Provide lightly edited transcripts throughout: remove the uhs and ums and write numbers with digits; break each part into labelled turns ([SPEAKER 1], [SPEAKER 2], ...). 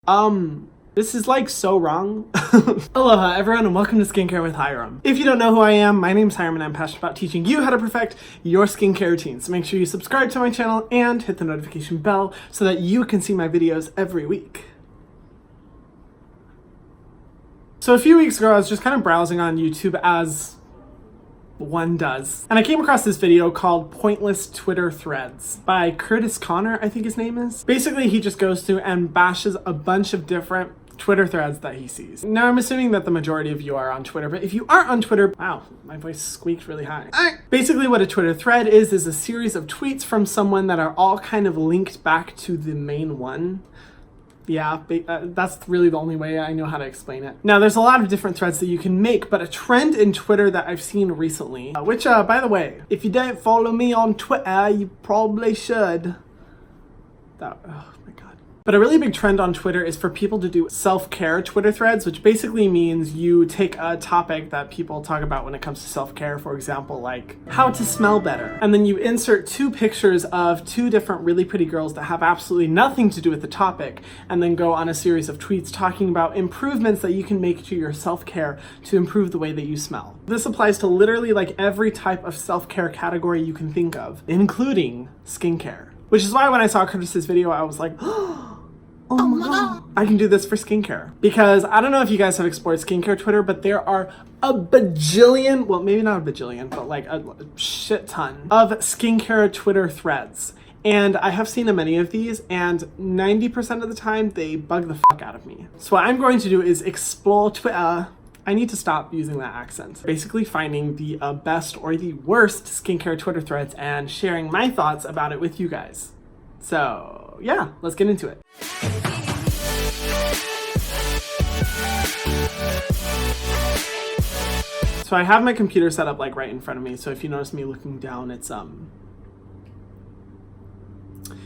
[SPEAKER 1] This is like so wrong. Aloha everyone and welcome to Skincare with Hiram. If you don't know who I am, my name's Hiram and I'm passionate about teaching you how to perfect your skincare routine. So make sure you subscribe to my channel and hit the notification bell so that you can see my videos every week. So a few weeks ago, I was just kind of browsing on YouTube as one does. And I came across this video called Pointless Twitter Threads by Curtis Connor, I think his name is. Basically, he just goes through and bashes a bunch of different Twitter threads that he sees. Now, I'm assuming that the majority of you are on Twitter, but if you aren't on Twitter, wow, my voice squeaked really high. Basically, what a Twitter thread is a series of tweets from someone that are all kind of linked back to the main one. Yeah, that's really the only way I know how to explain it. Now, there's a lot of different threads that you can make, but a trend in Twitter that I've seen recently, which, by the way, if you don't follow me on Twitter, you probably should. Oh my God. But a really big trend on Twitter is for people to do self-care Twitter threads, which basically means you take a topic that people talk about when it comes to self-care, for example, like how to smell better. And then you insert two pictures of two different really pretty girls that have absolutely nothing to do with the topic, and then go on a series of tweets talking about improvements that you can make to your self-care to improve the way that you smell. This applies to literally like every type of self-care category you can think of, including skincare. Which is why when I saw Curtis's video, I was like, oh my God, I can do this for skincare. Because I don't know if you guys have explored skincare Twitter, but there are a bajillion, well, maybe not a bajillion, but like a shit ton of skincare Twitter threads. And I have seen many of these, and 90% of the time, they bug the fuck out of me. So what I'm going to do is explore Twitter. I need to stop using that accent. Basically finding the best or the worst skincare Twitter threads and sharing my thoughts about it with you guys. So yeah, let's get into it. So I have my computer set up like right in front of me. So if you notice me looking down, it's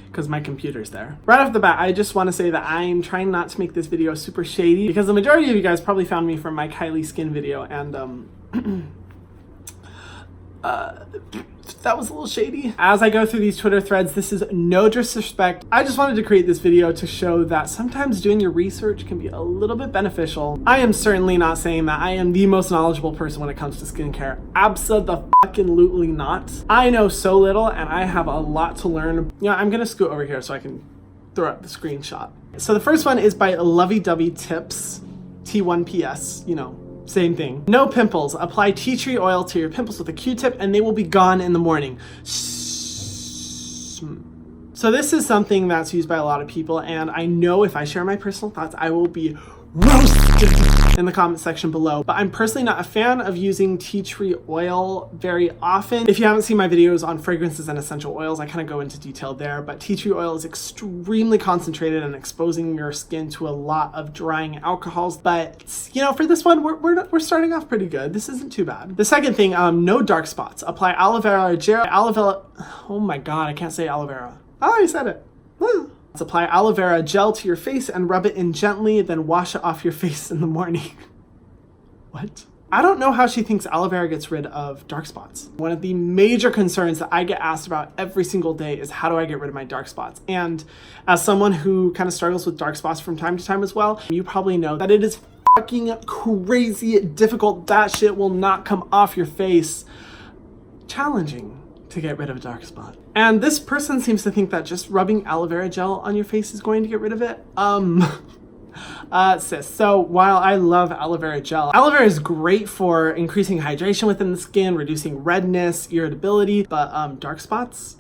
[SPEAKER 1] because my computer's there. Right off the bat, I just want to say that I'm trying not to make this video super shady because the majority of you guys probably found me from my Kylie skin video, and that was a little shady. As I go through these Twitter threads, this is no disrespect. I just wanted to create this video to show that sometimes doing your research can be a little bit beneficial. I am certainly not saying that I am the most knowledgeable person when it comes to skincare. Absolutely not. I know so little and I have a lot to learn. You know, I'm gonna scoot over here so I can throw up the screenshot. So the first one is by Lovey Dovey Tips, T1PS, you know, same thing. No pimples. Apply tea tree oil to your pimples with a Q-tip and they will be gone in the morning. So this is something that's used by a lot of people, and I know if I share my personal thoughts, I will be roasted in the comment section below. But I'm personally not a fan of using tea tree oil very often. If you haven't seen my videos on fragrances and essential oils, I kind of go into detail there, but tea tree oil is extremely concentrated and exposing your skin to a lot of drying alcohols. But you know, for this one, we're starting off pretty good. This isn't too bad. The second thing, no dark spots. Apply aloe vera gel, oh my God, I can't say aloe vera. Oh, I said it. Woo. Let's apply aloe vera gel to your face and rub it in gently, then wash it off your face in the morning. What? I don't know how she thinks aloe vera gets rid of dark spots. One of the major concerns that I get asked about every single day is how do I get rid of my dark spots? And as someone who kind of struggles with dark spots from time to time as well, you probably know that it is fucking crazy difficult. That shit will not come off your face. Challenging to get rid of a dark spot. And this person seems to think that just rubbing aloe vera gel on your face is going to get rid of it. Sis, so while I love aloe vera gel, aloe vera is great for increasing hydration within the skin, reducing redness, irritability, but dark spots,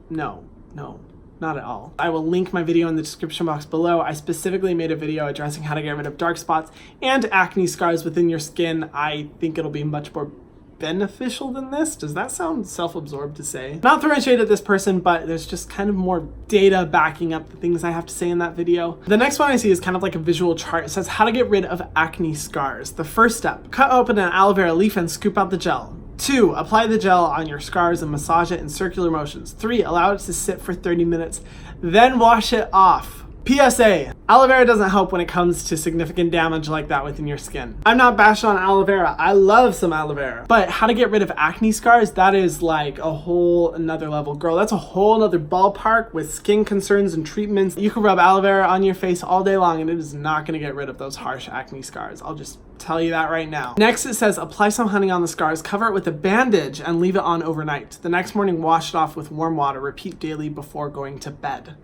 [SPEAKER 1] no, not at all. I will link my video in the description box below. I specifically made a video addressing how to get rid of dark spots and acne scars within your skin. I think it'll be much more beneficial than this. Does that sound self-absorbed to say? Not throwing shade at this person, but there's just kind of more data backing up the things I have to say in that video. The next one I see is kind of like a visual chart. It says how to get rid of acne scars. The first step, cut open an aloe vera leaf and scoop out the gel. 2, apply the gel on your scars and massage it in circular motions. 3, allow it to sit for 30 minutes, then wash it off. PSA, aloe vera doesn't help when it comes to significant damage like that within your skin. I'm not bashing on aloe vera. I love some aloe vera. But how to get rid of acne scars, that is like a whole another level. Girl, that's a whole other ballpark with skin concerns and treatments. You can rub aloe vera on your face all day long and it is not going to get rid of those harsh acne scars. I'll just tell you that right now. Next, it says apply some honey on the scars, cover it with a bandage, and leave it on overnight. The next morning, wash it off with warm water. Repeat daily before going to bed.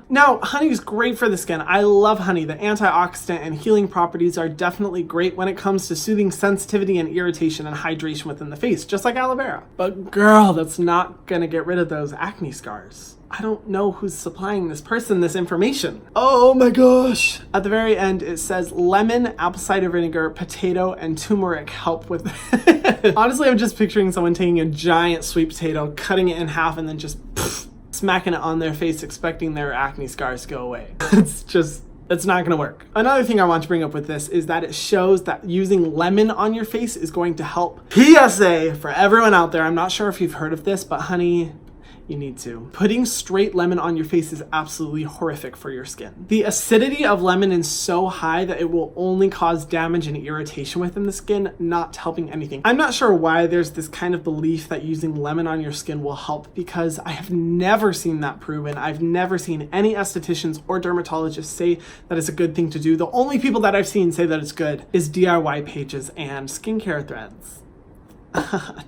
[SPEAKER 1] Now, honey is great for the skin. I love honey. The antioxidant and healing properties are definitely great when it comes to soothing sensitivity and irritation and hydration within the face, just like aloe vera. But girl, that's not gonna get rid of those acne scars. I don't know who's supplying this person this information. Oh my gosh. At the very end, it says lemon, apple cider vinegar, potato, and turmeric help with Honestly, I'm just picturing someone taking a giant sweet potato, cutting it in half, and then just smacking it on their face, expecting their acne scars to go away. It's not gonna work. Another thing I want to bring up with this is that it shows that using lemon on your face is going to help. PSA for everyone out there, I'm not sure if you've heard of this, but honey, you need to. Putting straight lemon on your face is absolutely horrific for your skin. The acidity of lemon is so high that it will only cause damage and irritation within the skin, not helping anything. I'm not sure why there's this kind of belief that using lemon on your skin will help, because I have never seen that proven. I've never seen any estheticians or dermatologists say that it's a good thing to do. The only people that I've seen say that it's good is DIY pages and skincare threads.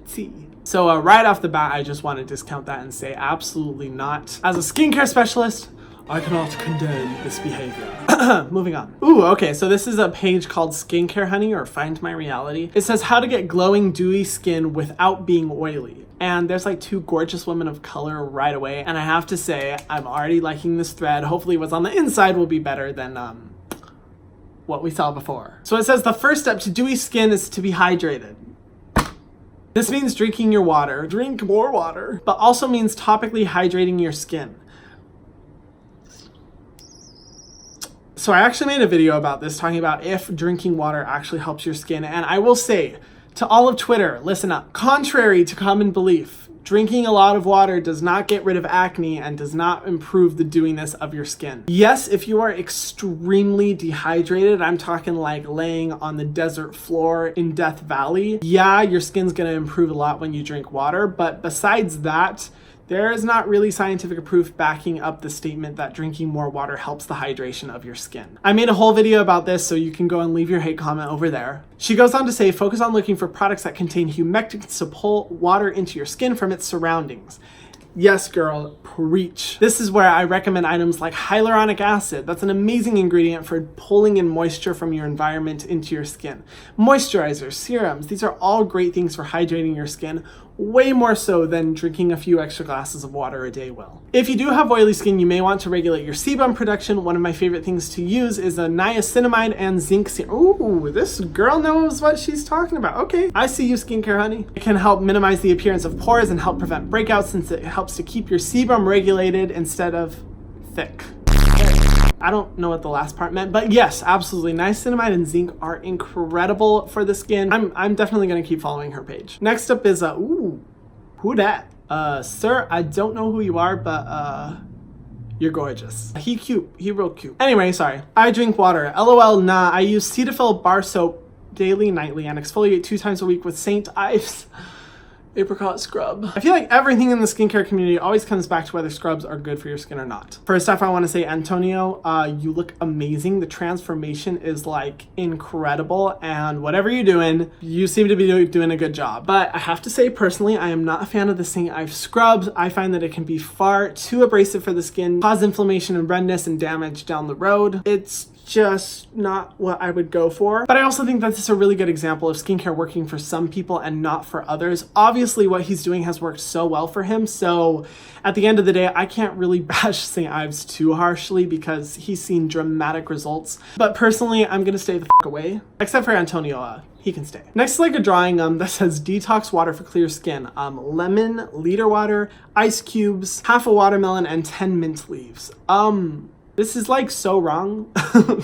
[SPEAKER 1] Tea. So right off the bat, I just want to discount that and say absolutely not. As a skincare specialist, I cannot condone this behavior. Moving on. Ooh, okay, so this is a page called Skincare Honey or Find My Reality. It says how to get glowing, dewy skin without being oily. And there's like two gorgeous women of color right away. And I have to say, I'm already liking this thread. Hopefully what's on the inside will be better than what we saw before. So it says the first step to dewy skin is to be hydrated. This means drinking your water, drink more water, but also means topically hydrating your skin. So I actually made a video about this, talking about if drinking water actually helps your skin. And I will say to all of Twitter, listen up. Contrary to common belief, drinking a lot of water does not get rid of acne and does not improve the dewiness of your skin. Yes, if you are extremely dehydrated, I'm talking like laying on the desert floor in Death Valley, yeah, your skin's gonna improve a lot when you drink water, but besides that, there is not really scientific proof backing up the statement that drinking more water helps the hydration of your skin. I made a whole video about this, so you can go and leave your hate comment over there. She goes on to say, focus on looking for products that contain humectants to pull water into your skin from its surroundings. Yes, girl, preach. This is where I recommend items like hyaluronic acid. That's an amazing ingredient for pulling in moisture from your environment into your skin. Moisturizers, serums, these are all great things for hydrating your skin, way more so than drinking a few extra glasses of water a day will. If you do have oily skin, you may want to regulate your sebum production. One of my favorite things to use is a niacinamide and zinc serum. Ooh, this girl knows what she's talking about. Okay, I see you, skincare honey. It can help minimize the appearance of pores and help prevent breakouts, since it helps to keep your sebum regulated instead of thick. I don't know what the last part meant, but yes, absolutely. Niacinamide and zinc are incredible for the skin. I'm definitely gonna keep following her page. Next up is ooh, who dat? Sir, I don't know who you are, but you're gorgeous. He cute, he real cute. Anyway, sorry. I drink water. LOL, nah. I use Cetaphil bar soap daily, nightly, and exfoliate 2 times a week with St. Ives apricot scrub. I feel like everything in the skincare community always comes back to whether scrubs are good for your skin or not. First off, I want to say, Antonio, you look amazing. The transformation is like incredible, and whatever you're doing, you seem to be doing a good job. But I have to say, personally, I am not a fan of the St. Ives scrubs. I find that it can be far too abrasive for the skin, cause inflammation and redness and damage down the road. It's just not what I would go for. But I also think that this is a really good example of skincare working for some people and not for others. Obviously, what he's doing has worked so well for him, so at the end of the day, I can't really bash St. Ives too harshly because he's seen dramatic results. But personally, I'm gonna stay the f*** away. Except for Antonio, he can stay. Next is like a drawing that says detox water for clear skin. Lemon, liter water, ice cubes, half a watermelon, and 10 mint leaves. This is like so wrong.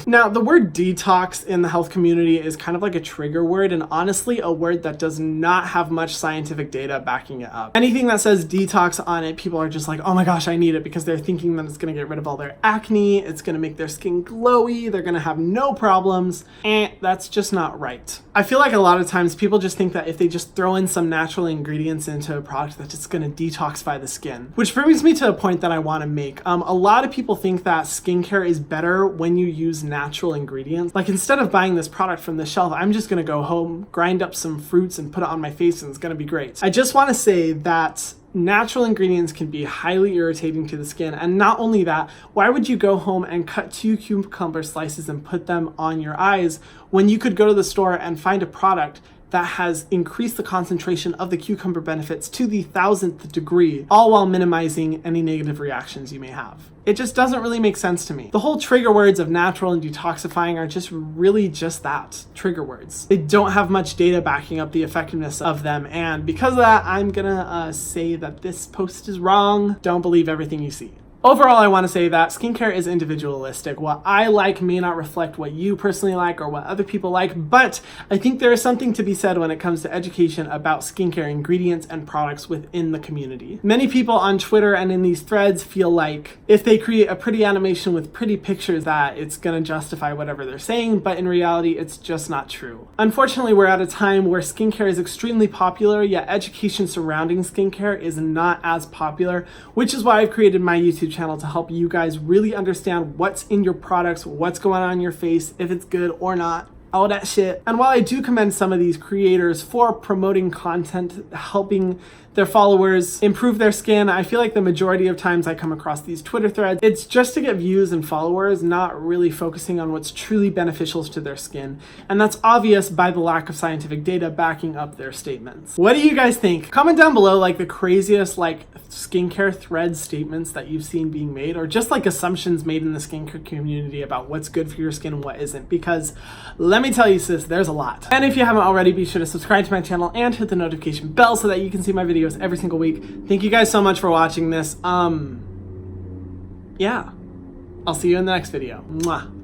[SPEAKER 1] Now, the word detox in the health community is kind of like a trigger word, and honestly a word that does not have much scientific data backing it up. Anything that says detox on it, people are just like, oh my gosh, I need it, because they're thinking that it's gonna get rid of all their acne, it's gonna make their skin glowy, they're gonna have no problems, and that's just not right. I feel like a lot of times people just think that if they just throw in some natural ingredients into a product that it's gonna detoxify the skin. Which brings me to a point that I wanna make. A lot of people think that skincare is better when you use natural ingredients. Like, instead of buying this product from the shelf, I'm just gonna go home, grind up some fruits and put it on my face and it's gonna be great. I just wanna say that natural ingredients can be highly irritating to the skin, and not only that, why would you go home and cut 2 cucumber slices and put them on your eyes when you could go to the store and find a product that has increased the concentration of the cucumber benefits to the 1000th degree, all while minimizing any negative reactions you may have? It just doesn't really make sense to me. The whole trigger words of natural and detoxifying are just really just that, trigger words. They don't have much data backing up the effectiveness of them, and because of that, I'm gonna say that this post is wrong. Don't believe everything you see. Overall, I want to say that skincare is individualistic. What I like may not reflect what you personally like or what other people like, but I think there is something to be said when it comes to education about skincare ingredients and products within the community. Many people on Twitter and in these threads feel like if they create a pretty animation with pretty pictures that it's going to justify whatever they're saying, but in reality, it's just not true. Unfortunately, we're at a time where skincare is extremely popular, yet education surrounding skincare is not as popular, which is why I've created my YouTube channel to help you guys really understand what's in your products, what's going on in your face, if it's good or not, all that shit. And while I do commend some of these creators for promoting content, helping their followers improve their skin, I feel like the majority of times I come across these Twitter threads, it's just to get views and followers, not really focusing on what's truly beneficial to their skin. And that's obvious by the lack of scientific data backing up their statements. What do you guys think? Comment down below like the craziest like skincare thread statements that you've seen being made, or just like assumptions made in the skincare community about what's good for your skin and what isn't, because let me tell you sis, there's a lot. And if you haven't already, be sure to subscribe to my channel and hit the notification bell so that you can see my videos every single week. Thank you guys so much for watching this. Yeah, I'll see you in the next video. Mwah.